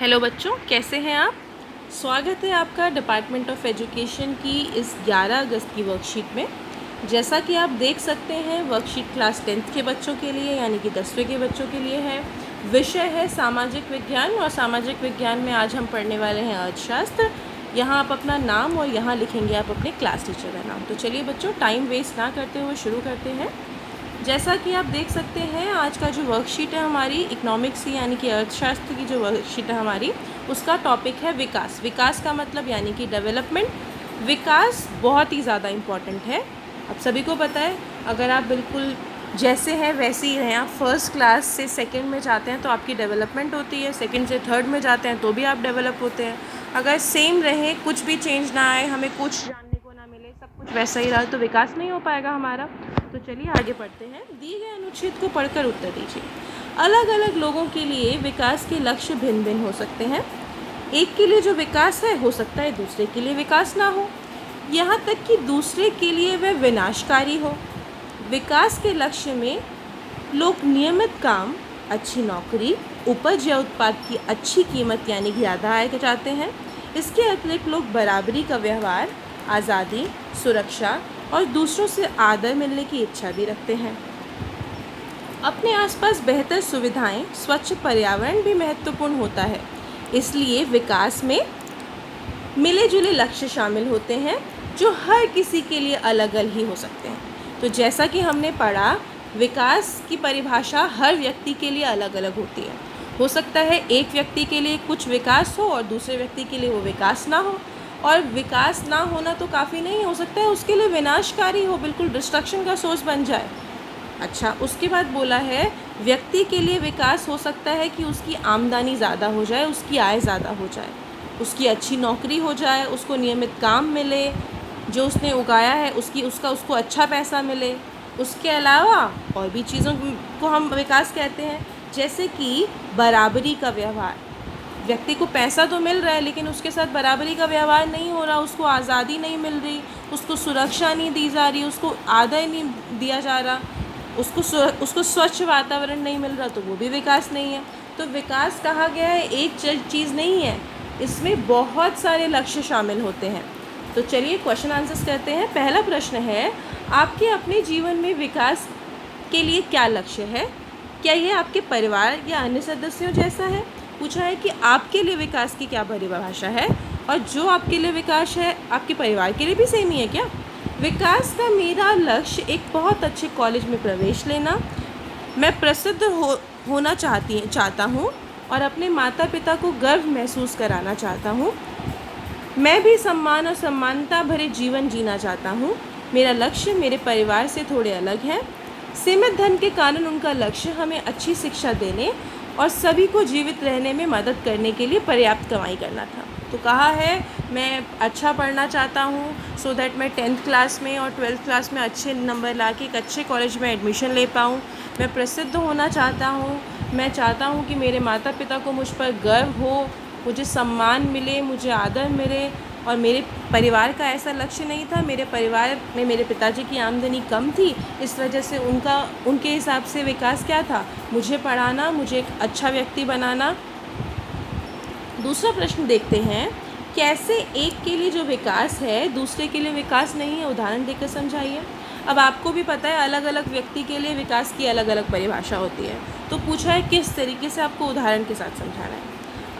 Hello बच्चों, कैसे हैं आप। स्वागत है आपका डिपार्टमेंट ऑफ एजुकेशन की इस 11 अगस्त की वर्कशीट में। जैसा कि आप देख सकते हैं, वर्कशीट क्लास 10th के बच्चों के लिए यानी कि 10वीं के बच्चों के लिए है। विषय है सामाजिक विज्ञान और सामाजिक विज्ञान में आज हम पढ़ने वाले हैं अर्थशास्त्र। यहाँ आप अपना नाम और यहाँ लिखेंगे आप अपने क्लास टीचर का नाम। तो चलिए बच्चों, टाइम वेस्ट ना करते हुए शुरू करते हैं। जैसा कि आप देख सकते हैं, आज का जो वर्कशीट है हमारी इकोनॉमिक्स यानी कि अर्थशास्त्र की जो वर्कशीट है हमारी, उसका टॉपिक है विकास। विकास का मतलब यानी कि डेवलपमेंट। विकास बहुत ही ज़्यादा इम्पॉर्टेंट है, आप सभी को पता है। अगर आप बिल्कुल जैसे हैं वैसे ही रहें, आप फर्स्ट क्लास से सेकंड में जाते हैं तो आपकी डेवलपमेंट होती है, सेकंड से थर्ड में जाते हैं तो भी आप डेवलप होते हैं। अगर सेम रहे, कुछ भी चेंज ना आए, हमें कुछ जानने को ना मिले, सब कुछ वैसा ही रहा, तो विकास नहीं हो पाएगा हमारा। तो चलिए आगे पढ़ते हैं। दिए गए अनुच्छेद को पढ़कर उत्तर दीजिए। अलग अलग लोगों के लिए विकास के लक्ष्य भिन्न भिन्न हो सकते हैं। एक के लिए जो विकास है हो सकता है दूसरे के लिए विकास ना हो, यहाँ तक कि दूसरे के लिए वह विनाशकारी हो। विकास के लक्ष्य में लोग नियमित काम, अच्छी नौकरी, उपज या उत्पाद की अच्छी कीमत यानी कि ज़्यादा आय चाहते हैं। इसके अतिरिक्त लोग बराबरी का व्यवहार, आज़ादी, सुरक्षा और दूसरों से आदर मिलने की इच्छा भी रखते हैं। अपने आसपास बेहतर सुविधाएं, स्वच्छ पर्यावरण भी महत्वपूर्ण होता है। इसलिए विकास में मिले जुले लक्ष्य शामिल होते हैं जो हर किसी के लिए अलग अलग ही हो सकते हैं। तो जैसा कि हमने पढ़ा, विकास की परिभाषा हर व्यक्ति के लिए अलग अलग होती है। हो सकता है एक व्यक्ति के लिए कुछ विकास हो और दूसरे व्यक्ति के लिए वो विकास ना हो, और विकास ना होना तो काफ़ी नहीं, हो सकता है उसके लिए विनाशकारी हो, बिल्कुल डिस्ट्रक्शन का सोर्स बन जाए। अच्छा, उसके बाद बोला है व्यक्ति के लिए विकास हो सकता है कि उसकी आमदनी ज़्यादा हो जाए, उसकी आय ज़्यादा हो जाए, उसकी अच्छी नौकरी हो जाए, उसको नियमित काम मिले, जो उसने उगाया है उसको अच्छा पैसा मिले। उसके अलावा और भी चीज़ों को हम विकास कहते हैं, जैसे कि बराबरी का व्यवहार। व्यक्ति को पैसा तो मिल रहा है लेकिन उसके साथ बराबरी का व्यवहार नहीं हो रहा, उसको आज़ादी नहीं मिल रही, उसको सुरक्षा नहीं दी जा रही, उसको आदर नहीं दिया जा रहा, उसको स्वच्छ वातावरण नहीं मिल रहा, तो वो भी विकास नहीं है। तो विकास कहा गया है एक चीज़ नहीं है, इसमें बहुत सारे लक्ष्य शामिल होते हैं। तो चलिए क्वेश्चन आंसर्स करते हैं। पहला प्रश्न है, आपके अपने जीवन में विकास के लिए क्या लक्ष्य है? क्या ये आपके परिवार या अन्य सदस्यों जैसा है? पूछा है कि आपके लिए विकास की क्या परिभाषा है, और जो आपके लिए विकास है आपके परिवार के लिए भी सेम ही है क्या? विकास का मेरा लक्ष्य एक बहुत अच्छे कॉलेज में प्रवेश लेना, मैं प्रसिद्ध होना चाहता हूँ और अपने माता पिता को गर्व महसूस कराना चाहता हूँ। मैं भी सम्मान और समानता भरे जीवन जीना चाहता हूँ। मेरा लक्ष्य मेरे परिवार से थोड़े अलग है। सीमित धन के कारण उनका लक्ष्य हमें अच्छी शिक्षा देने और सभी को जीवित रहने में मदद करने के लिए पर्याप्त कमाई करना था। तो कहा है मैं अच्छा पढ़ना चाहता हूँ सो दैट मैं 10th क्लास में और 12th क्लास में अच्छे नंबर ला के एक अच्छे कॉलेज में एडमिशन ले पाऊँ। मैं प्रसिद्ध होना चाहता हूँ, मैं चाहता हूँ कि मेरे माता पिता को मुझ पर गर्व हो, मुझे सम्मान मिले, मुझे आदर मिले। और मेरे परिवार का ऐसा लक्ष्य नहीं था, मेरे परिवार में मेरे पिताजी की आमदनी कम थी, इस वजह से उनके हिसाब से विकास क्या था, मुझे पढ़ाना, मुझे एक अच्छा व्यक्ति बनाना। दूसरा प्रश्न देखते हैं, कैसे एक के लिए जो विकास है दूसरे के लिए विकास नहीं है? उदाहरण देकर समझाइए। अब आपको भी पता है अलग अलग व्यक्ति के लिए विकास की अलग अलग परिभाषा होती है, तो पूछा है किस तरीके से आपको उदाहरण के साथ समझाना है।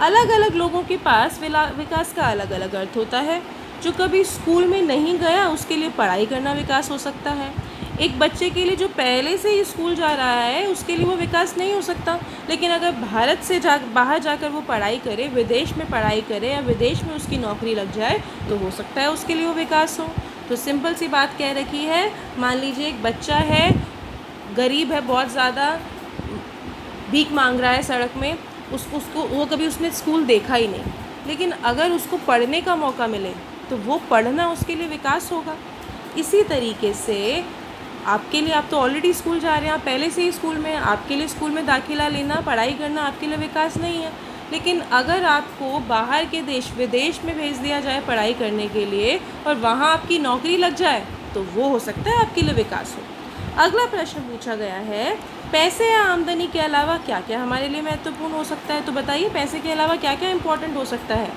अलग अलग लोगों के पास विकास का अलग अलग अर्थ होता है। जो कभी स्कूल में नहीं गया उसके लिए पढ़ाई करना विकास हो सकता है। एक बच्चे के लिए जो पहले से ही स्कूल जा रहा है उसके लिए वो विकास नहीं हो सकता, लेकिन अगर भारत से बाहर जाकर वो पढ़ाई करे, विदेश में पढ़ाई करे या विदेश में उसकी नौकरी लग जाए तो हो सकता है उसके लिए वो विकास हो। तो सिंपल सी बात कह रखी है। मान लीजिए एक बच्चा है, गरीब है, बहुत ज़्यादा भीख मांग रहा है सड़क में, उसने स्कूल देखा ही नहीं, लेकिन अगर उसको पढ़ने का मौका मिले तो वो पढ़ना उसके लिए विकास होगा। इसी तरीके से आपके लिए, आप तो ऑलरेडी स्कूल जा रहे हैं, आप पहले से ही स्कूल में, आपके लिए स्कूल में दाखिला लेना, पढ़ाई करना आपके लिए विकास नहीं है। लेकिन अगर आपको बाहर के विदेश में भेज दिया जाए पढ़ाई करने के लिए और वहाँ आपकी नौकरी लग जाए तो वो हो सकता है आपके लिए विकास हो। अगला प्रश्न पूछा गया है, पैसे या आमदनी के अलावा क्या क्या हमारे लिए महत्वपूर्ण हो सकता है? तो बताइए, पैसे के अलावा क्या क्या इम्पोर्टेंट हो सकता है?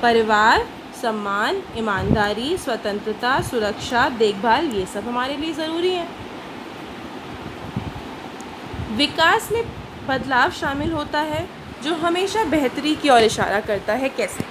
परिवार, सम्मान, ईमानदारी, स्वतंत्रता, सुरक्षा, देखभाल, ये सब हमारे लिए ज़रूरी है। विकास में बदलाव शामिल होता है जो हमेशा बेहतरी की ओर इशारा करता है। कैसे?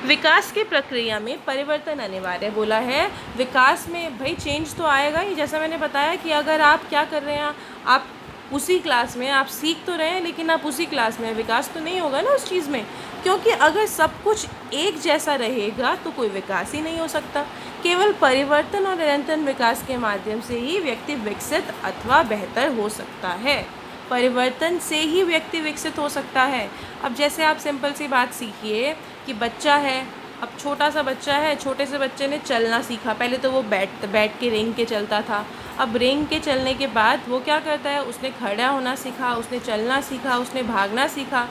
विकास की प्रक्रिया में परिवर्तन अनिवार्य बोला है। विकास में भाई चेंज तो आएगा ही। जैसा मैंने बताया कि अगर आप क्या कर रहे हैं, आप उसी क्लास में आप सीख तो रहे हैं, लेकिन आप उसी क्लास में, विकास तो नहीं होगा ना उस चीज़ में, क्योंकि अगर सब कुछ एक जैसा रहेगा तो कोई विकास ही नहीं हो सकता। केवल परिवर्तन और निरंतर विकास के माध्यम से ही व्यक्ति विकसित अथवा बेहतर हो सकता है। परिवर्तन से ही व्यक्ति विकसित हो सकता है। अब जैसे आप सिंपल सी बात सीखिए कि बच्चा है, अब छोटा सा बच्चा है, छोटे से बच्चे ने चलना सीखा। पहले तो वो बैठ के रेंग के चलता था। अब रेंग के चलने के बाद वो क्या करता है, उसने खड़ा होना सीखा, उसने चलना सीखा, उसने भागना सीखा।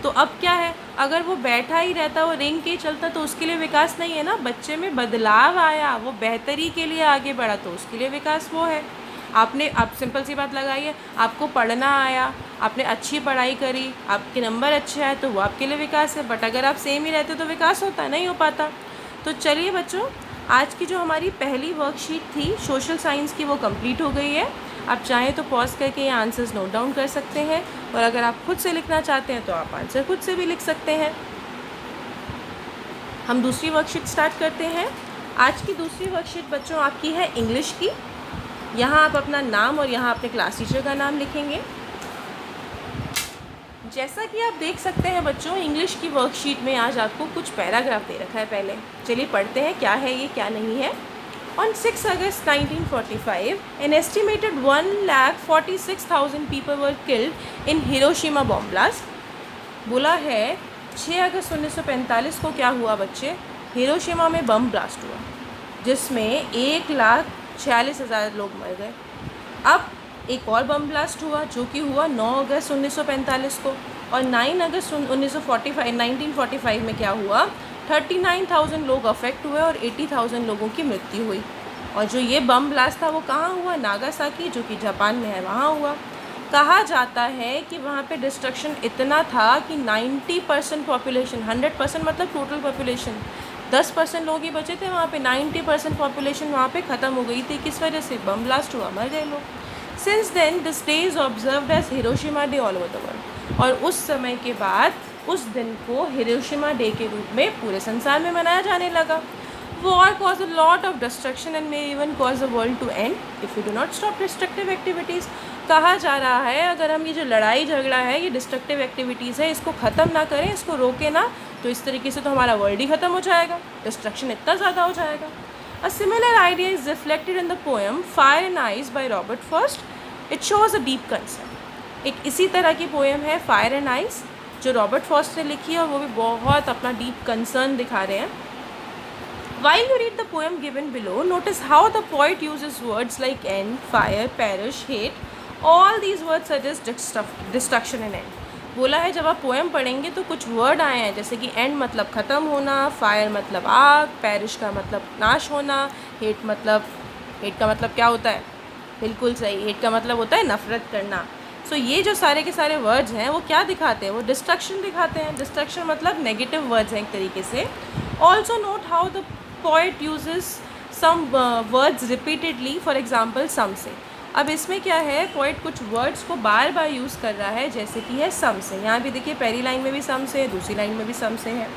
तो अब क्या है, अगर वो बैठा ही रहता, वो रेंग के ही चलता, तो उसके लिए विकास नहीं है ना। बच्चे में बदलाव आया, वो बेहतरी के लिए आगे बढ़ा, तो उसके लिए विकास वो है। आप सिंपल सी बात लगाइए, आपको पढ़ना आया, आपने अच्छी पढ़ाई करी, आपके नंबर अच्छे आए, तो वो आपके लिए विकास है। बट अगर आप सेम ही रहते तो विकास होता नहीं हो पाता। तो चलिए बच्चों, आज की जो हमारी पहली वर्कशीट थी सोशल साइंस की, वो कंप्लीट हो गई है। आप चाहें तो पॉज करके ये आंसर्स नोट डाउन कर सकते हैं, और अगर आप खुद से लिखना चाहते हैं तो आप आंसर खुद से भी लिख सकते हैं। हम दूसरी वर्कशीट स्टार्ट करते हैं। आज की दूसरी वर्कशीट बच्चों आपकी है इंग्लिश की। यहाँ आप अपना नाम और यहाँ अपने क्लास टीचर का नाम लिखेंगे। जैसा कि आप देख सकते हैं बच्चों, इंग्लिश की वर्कशीट में आज आपको कुछ पैराग्राफ दे रखा है। पहले चलिए पढ़ते हैं क्या है ये, क्या नहीं है। On 6 August 1945, an estimated 1,46,000 people were killed in Hiroshima bomb blast. बोला है 6 अगस्त 1945 को क्या हुआ बच्चे, हिरोशिमा में बम ब्लास्ट हुआ, जिसमें 1,46,000 लोग मर गए। अब एक और बम ब्लास्ट हुआ जो कि हुआ 9 अगस्त 1945 को, और 9 अगस्त 1945 में क्या हुआ, 39,000 लोग अफेक्ट हुए और 80,000 लोगों की मृत्यु हुई। और जो ये बम ब्लास्ट था वो कहाँ हुआ, नागासाकी, जो कि जापान में है, वहाँ हुआ। कहा जाता है कि वहाँ पे डिस्ट्रक्शन इतना था कि 90% पॉपुलेशन, 100% मतलब टोटल पॉपुलेशन, 10% लोग ही बचे थे वहाँ पे, 90% पॉपुलेशन वहाँ पे ख़त्म हो गई थी। किस वजह से, बम ब्लास्ट हुआ, मर गए लोग। Since then this day is observed as Hiroshima day all over the world. और उस समय के बाद उस दिन को हिरोशिमा डे के रूप में पूरे संसार में मनाया जाने लगा। War caused a lot of destruction and may even cause the world to end if we do not stop destructive activities. कहा जा रहा है अगर हम ये जो लड़ाई झगड़ा है, ये डिस्ट्रक्टिव एक्टिविटीज़ है, इसको ख़त्म ना करें, इसको रोके ना, तो इस तरीके से तो हमारा वर्ल्ड ही ख़त्म हो जाएगा, डिस्ट्रक्शन इतना ज़्यादा हो जाएगा। A similar idea is reflected in the poem Fire and Ice by Robert Frost. It shows a deep concern. एक इसी तरह की पोएम है फायर एंड आइस, जो रॉबर्ट फ्रॉस्ट ने लिखी है, और वो भी बहुत अपना डीप कंसर्न दिखा रहे हैं। While you read the poem given below, notice how the poet uses words like end, fire, perish, hate. All these words suggest destruction and end. बोला है जब आप पोएम पढ़ेंगे तो कुछ वर्ड आए हैं, जैसे कि एंड मतलब ख़त्म होना, फायर मतलब आग, पैरिश का मतलब नाश होना, हेट का मतलब क्या होता है, बिल्कुल सही, हेट का मतलब होता है नफ़रत करना। सो ये जो सारे के सारे वर्ड्स हैं वो क्या दिखाते हैं, वो डिस्ट्रक्शन दिखाते हैं। डिस्ट्रक्शन मतलब नेगेटिव वर्ड्स हैं एक तरीके से। Also note how the poet uses some words repeatedly, for example some से। अब इसमें क्या है, पोइट कुछ वर्ड्स को बार बार यूज़ कर रहा है, जैसे कि है सम से। यहाँ भी देखिए पहली लाइन में भी सम से है, दूसरी लाइन में भी सम से है।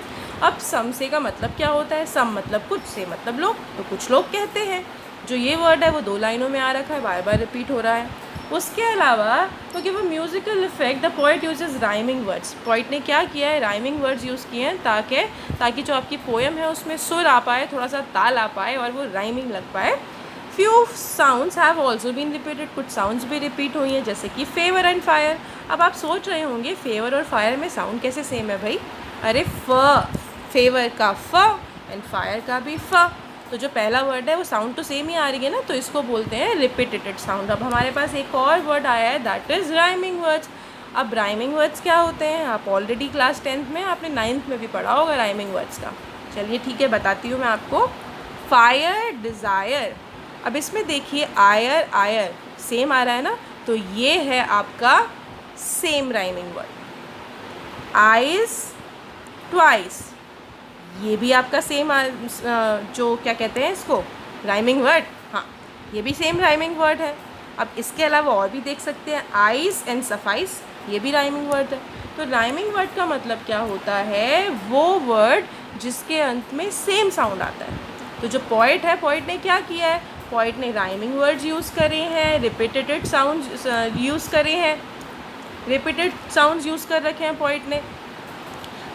अब सम से का मतलब क्या होता है, सम मतलब कुछ, से मतलब लोग, तो कुछ लोग कहते हैं। जो ये वर्ड है वो 2 लाइनों में आ रखा है, बार बार रिपीट हो रहा है। उसके अलावा तो कि वो musical effect, the poet uses rhyming words. Poet ने क्या किया है, राइमिंग वर्ड्स यूज़ किए हैं ताकि जो आपकी पोएम है उसमें सुर आ पाए, थोड़ा सा ताल आ पाए और वो राइमिंग लग पाए। Few sounds have also been repeated, कुछ साउंड्स भी रिपीट हुई हैं, जैसे कि फेवर एंड फायर। अब आप सोच रहे होंगे फेवर और फायर में साउंड कैसे सेम है भाई, अरे फेवर का फ एंड फायर का भी फ, तो जो पहला वर्ड है वो साउंड तो सेम ही आ रही है ना, तो इसको बोलते हैं रिपीटेटेड साउंड। अब हमारे पास एक और वर्ड आया है, दैट इज़ राइमिंग वर्ड्स। अब राइमिंग वर्ड्स क्या होते हैं, आप ऑलरेडी क्लास 10th में, आपने 9th में भी पढ़ा होगा राइमिंग वर्ड्स का। चलिए ठीक है, बताती हूँ मैं आपको। Fire, desire. अब इसमें देखिए आयर सेम आ रहा है ना, तो ये है आपका same rhyming word. Eyes twice, ये भी आपका सेम जो क्या कहते हैं इसको, राइमिंग वर्ड। हाँ, ये भी सेम राइमिंग वर्ड है। अब इसके अलावा और भी देख सकते हैं, आइस एंड सफाइस, ये भी राइमिंग वर्ड है। तो राइमिंग वर्ड का मतलब क्या होता है, वो वर्ड जिसके अंत में सेम साउंड आता है। तो जो पोइट है, पोइट ने क्या किया है, पोइट ने राइमिंग वर्ड्स यूज़ करे हैं, रिपीटेड साउंड्स यूज़ करे हैं, रिपीटेड साउंड्स यूज़ कर रखे हैं पोइट ने।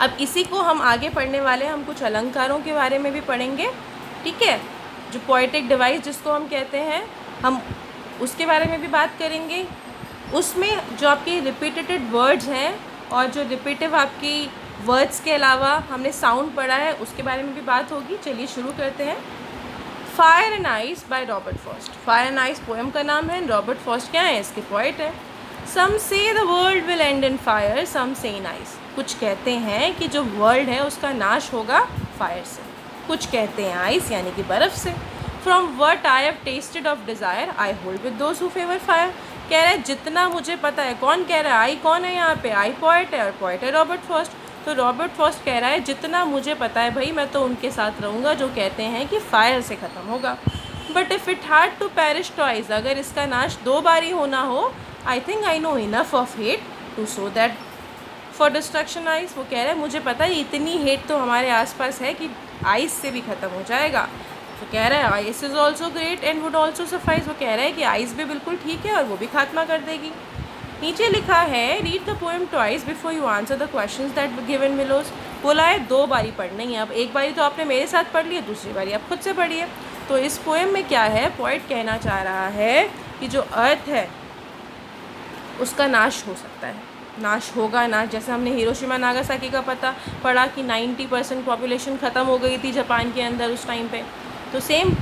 अब इसी को हम आगे पढ़ने वाले हैं, हम कुछ अलंकारों के बारे में भी पढ़ेंगे, ठीक है। जो पोएटिक डिवाइस जिसको हम कहते हैं, हम उसके बारे में भी बात करेंगे। उसमें जो आपके रिपीटेड वर्ड्स हैं और जो रिपीटिव आपकी वर्ड्स के अलावा हमने साउंड पढ़ा है, उसके बारे में भी बात होगी। चलिए शुरू करते हैं। Fire and ice by Robert Frost. Fire and ice poem का नाम है। रॉबर्ट फॉस्ट क्या है, इसके पोइट है। Some say the world will end in fire, some say in ice. कुछ कहते हैं कि जो वर्ल्ड है उसका नाश होगा फायर से, कुछ कहते हैं आइस यानी कि बर्फ़ से। From what I have tested of desire I hold with those who favour fire. कह रहा है जितना मुझे पता है। कौन कह रहा है, आई कौन है यहाँ पे, आई पोइट है और पोइट है रॉबर्ट फॉस्ट। तो रॉबर्ट फॉस्ट कह रहा है जितना मुझे पता है भाई, मैं तो उनके साथ रहूँगा जो कहते हैं कि फायर से ख़त्म होगा। But if it had to perish twice, अगर इसका नाश 2 बार ही होना हो, I think I know enough of hate to so that for destruction ice. वो कह रहा है मुझे पता है इतनी हेट तो हमारे आसपास है कि आइस से भी ख़त्म हो जाएगा। तो कह रहा है ice is also great and would also suffice. वो कह रहा है कि आइस भी बिल्कुल ठीक है और वो भी खात्मा कर देगी। नीचे लिखा है read the poem twice before you answer the questions that given below. बोला है 2 बारी पढ़नी है। अब एक बारी तो आपने मेरे साथ पढ़ लिया, दूसरी बारी आप खुद से पढ़िए। तो इस पोएम में क्या है, पोएट कहना चाह रहा है कि जो अर्थ है उसका नाश हो सकता है, नाश होगा ना। जैसे हमने हिरोशिमा नागासाकी का पढ़ा कि 90% पॉपुलेशन ख़त्म हो गई थी जापान के अंदर उस टाइम पे। तो सेम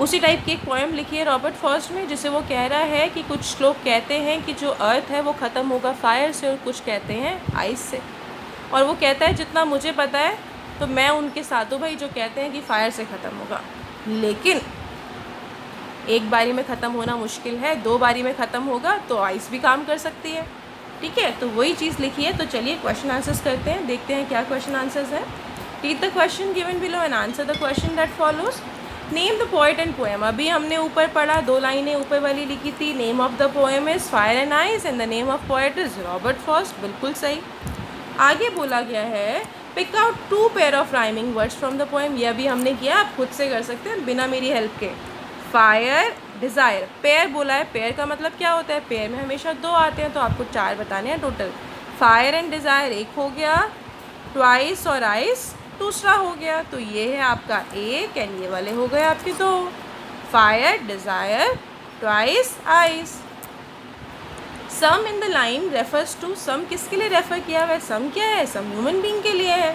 उसी टाइप की एक पोएम लिखी है रॉबर्ट फॉस्ट ने, जिसे वो कह रहा है कि कुछ लोग कहते हैं कि जो अर्थ है वो ख़त्म होगा फायर से और कुछ कहते हैं आइस से। और वो कहता है जितना मुझे पता है तो मैं उनके साथ हूँ भाई जो कहते हैं कि फायर से ख़त्म होगा। लेकिन एक बारी में ख़त्म होना मुश्किल है, 2 बारी में ख़त्म होगा तो आइस भी काम कर सकती है, ठीक है। तो वही चीज़ लिखी है। तो चलिए क्वेश्चन आंसर्स करते हैं, देखते हैं क्या क्वेश्चन आंसर्स हैं। Read the question given below and answer the question that follows. Name the poet and poem. अभी हमने ऊपर पढ़ा, 2 लाइनें ऊपर वाली लिखी थी। Name of the poem is fire and ice and the name of poet is Robert Frost, बिल्कुल सही। आगे बोला गया है pick out 2 pair of rhyming words from the poem. यह भी हमने किया, आप खुद से कर सकते हैं बिना मेरी हेल्प के। फायर, डिज़ायर, पेयर बोला है। पेयर का मतलब क्या होता है, पेयर में हमेशा 2 आते हैं, तो आपको 4 बताने हैं टोटल। फायर एंड डिज़ायर एक हो गया, ट्वाइस और आइस दूसरा हो गया। तो ये है आपका 1 एंड ये वाले हो गए आपके 2। Fire, desire, twice, ice. Some in the line refers to, some किसके लिए रेफ़र किया हुआ है, सम क्या है, सम ह्यूमन बीइंग के लिए है।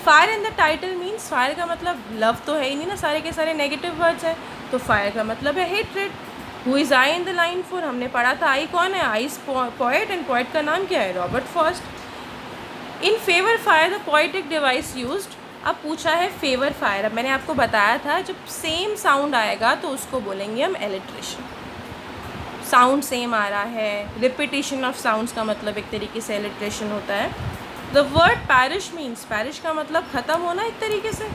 Fire in the title means, fire का मतलब लव तो है ही नहीं ना, सारे के सारे नेगेटिव वर्ड्स हैं। तो फायर का मतलब है hatred. Who is I in the line for, हमने पढ़ा था आई कौन है, आइस पोएट एंड पोएट का नाम क्या है, Robert Frost. In favour fire the poetic device used. अब पूछा है फेवर फायर। अब मैंने आपको बताया था जब सेम साउंड आएगा तो उसको बोलेंगे हम एलिट्रेशन। साउंड सेम आ रहा है, रिपीटिशन ऑफ साउंड्स का मतलब एक तरीके से एलिट्रेशन होता है। The word parish means, parish का मतलब ख़त्म होना एक तरीके से।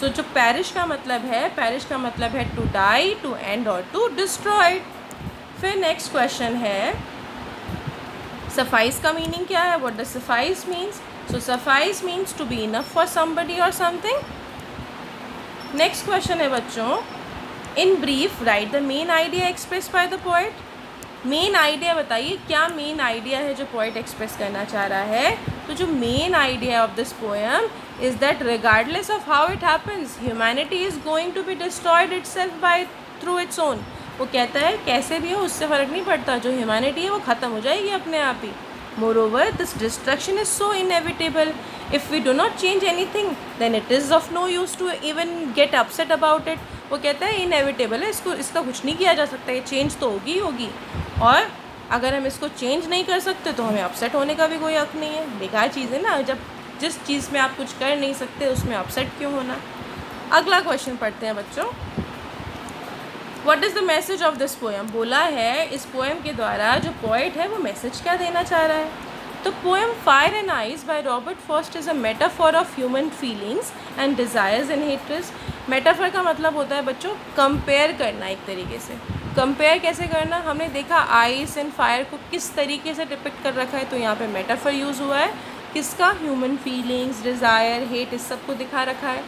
सो जो पैरिश का मतलब है, पैरिश का मतलब है टू डाई, टू एंड और टू डिस्ट्रॉयड। फिर नेक्स्ट क्वेश्चन है सफाइस का मीनिंग क्या है, what does suffice means. So suffice means to be enough for somebody और समथिंग। नेक्स्ट क्वेश्चन है बच्चों, in brief write the main idea express by the poet. Main idea बताइए, क्या main idea है जो पोएट एक्सप्रेस करना चाह रहा है। तो जो main idea of this poem is that regardless of how it happens, humanity is going to be destroyed itself by through its own. वो कहता है कैसे भी हो उससे फ़र्क नहीं पड़ता, जो ह्यूमैनिटी है वो ख़त्म हो जाएगी अपने आप ही। Moreover this destruction is so inevitable, if we do not change anything then it is of no use to even get upset about it. वो कहता है इनएविटेबल है, इसका कुछ नहीं किया जा सकता, ये चेंज तो होगी ही होगी, और अगर हम इसको चेंज नहीं कर सकते तो हमें अपसेट होने का भी कोई हक नहीं है। बेकार चीज़ है ना, जब जिस चीज़ में आप कुछ कर नहीं सकते उसमें अपसेट क्यों होना। अगला क्वेश्चन पढ़ते हैं बच्चों। What is the message of this poem? बोला है इस पोएम के द्वारा जो पोइट है वो मैसेज क्या देना चाह रहा है? तो poem fire and ice by Robert Frost is a metaphor of human feelings and desires and hatreds. Metaphor का मतलब होता है बच्चों कंपेयर करना, एक तरीके से। कंपेयर कैसे करना? हमने देखा आइस एंड फायर को किस तरीके से डिपिक्ट कर रखा है, तो यहाँ पे मेटाफॉर यूज़ हुआ है किसका? ह्यूमन फीलिंग्स, डिज़ायर, हेट, इस सब को दिखा रखा है।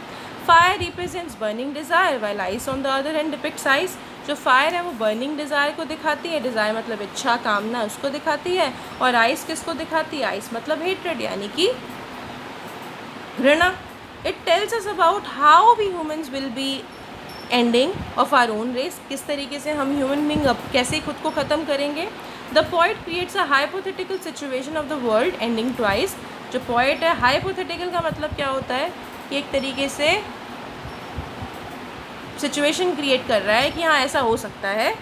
Fire represents burning desire while ice on the other hand depicts ice. जो फायर है वो बर्निंग डिज़ायर को दिखाती है, डिज़ायर मतलब इच्छा, कामना, उसको दिखाती है। और आइस किसको दिखाती है? आइस मतलब हेट्रेड यानी कि घृणा। It tells us about how we humans will be ending of our own race. किस तरीके से हम ह्यूमन बींग अब कैसे खुद को ख़त्म करेंगे। The poet creates a hypothetical situation of the world ending twice. जो पोइट है, हाइपोथेटिकल का मतलब क्या होता है कि एक तरीके से सिचुएशन क्रिएट कर रहा है कि हाँ ऐसा हो सकता है,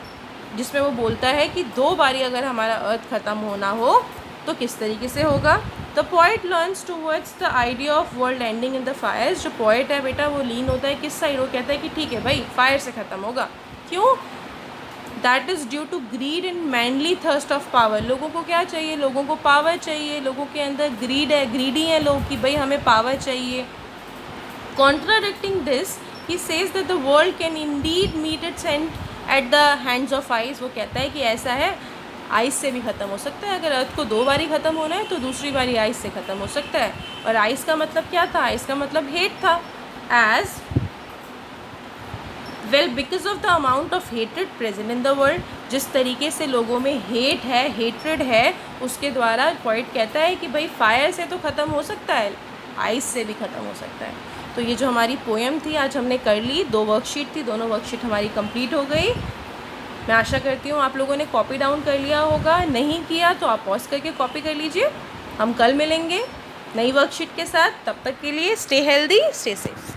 जिसमें वो बोलता है कि 2 बारी अगर हमारा अर्थ ख़त्म होना हो तो किस तरीके से होगा। The poet learns towards the idea of world ending in the Fyers. जो पोइट है बेटा वो लीन होता है किस साइड? वो कहता है कि ठीक है भाई फायर से ख़त्म होगा। क्यों? That is due to greed and mainly thirst of power. लोगों को क्या चाहिए? लोगों को पावर चाहिए। लोगों के अंदर ग्रीड है, ग्रीडी हैं लोग कि भाई हमें पावर चाहिए। Contradicting this he says that the world can indeed meet its end at the hands of ice। वो कहता है कि ऐसा है, आइस से भी ख़त्म हो सकता है। अगर अर्थ को 2 बारी ख़त्म होना है तो दूसरी बारी आइस से ख़त्म हो सकता है। और आइस का मतलब क्या था? आइस का मतलब हेट था। As well because of the amount of hatred present in the world. जिस तरीके से लोगों में हेट है, हेट्रेड है, उसके द्वारा पॉइंट कहता है कि भाई फायर से तो ख़त्म हो सकता है, आइस से भी ख़त्म हो सकता है। तो ये जो हमारी पोएम थी आज हमने कर ली। 2 वर्कशीट थी, दोनों वर्कशीट हमारी कंप्लीट हो गई। मैं आशा करती हूँ आप लोगों ने कॉपी डाउन कर लिया होगा। नहीं किया तो आप पॉज करके कॉपी कर लीजिए। हम कल मिलेंगे नई वर्कशीट के साथ। तब तक के लिए स्टे हेल्दी, स्टे सेफ।